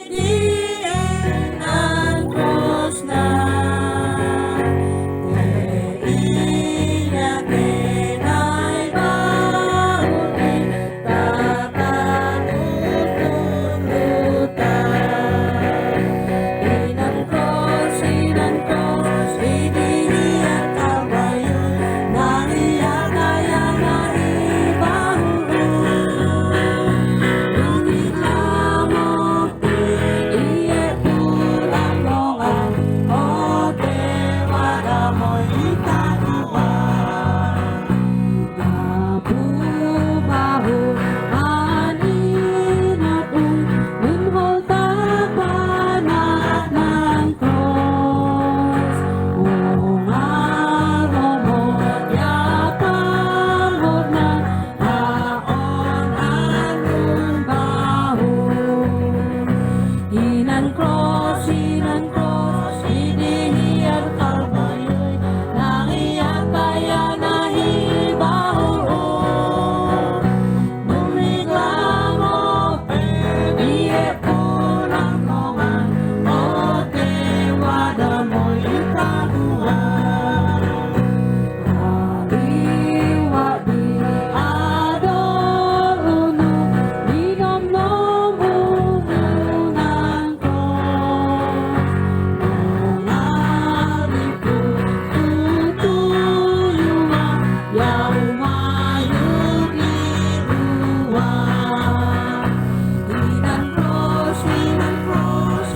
Diin ang krus na iiyakin ay baunin, tatatutulutan. Inang krus, iniiyak kabayon, naiyak kaya naibahuon. Inang cross, idihiyat kalbayoy, naiyak kaya nahibahuon. Numiglamo, iye po ng mga, o tewada mo'y ikaduhan. Iwa di adol uno, linom-nom unang cross. Nung tutuyuan, yaw mayug liruan. Inang cross,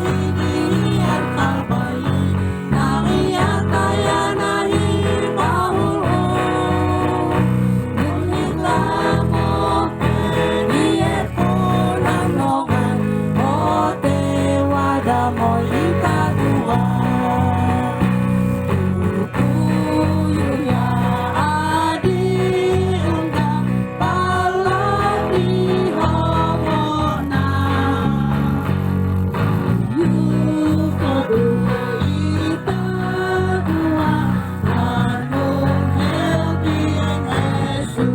iniiyak kalbayoy, naiyak kaya nahibahuon. Numiglamo, iye po ng nogan, o tewada mo'y ikaduhan. Tutuyo ya adi undang palatihango na. Yukodo itaguha, anong helping Jesus.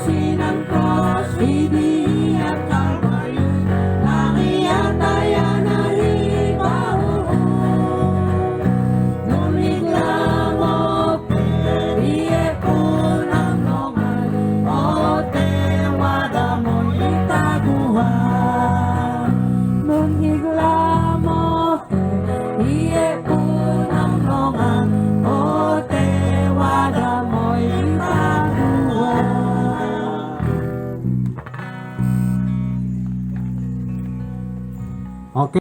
Inang cross, idiyak kalbayoy, naiyak kaya nahibahuon. Numiglamo, iye po ng nogan, o tewada mo'y itaguhan. Numiglamo, iye po ng nogan, o tewada mo'y itaguhan. Okay.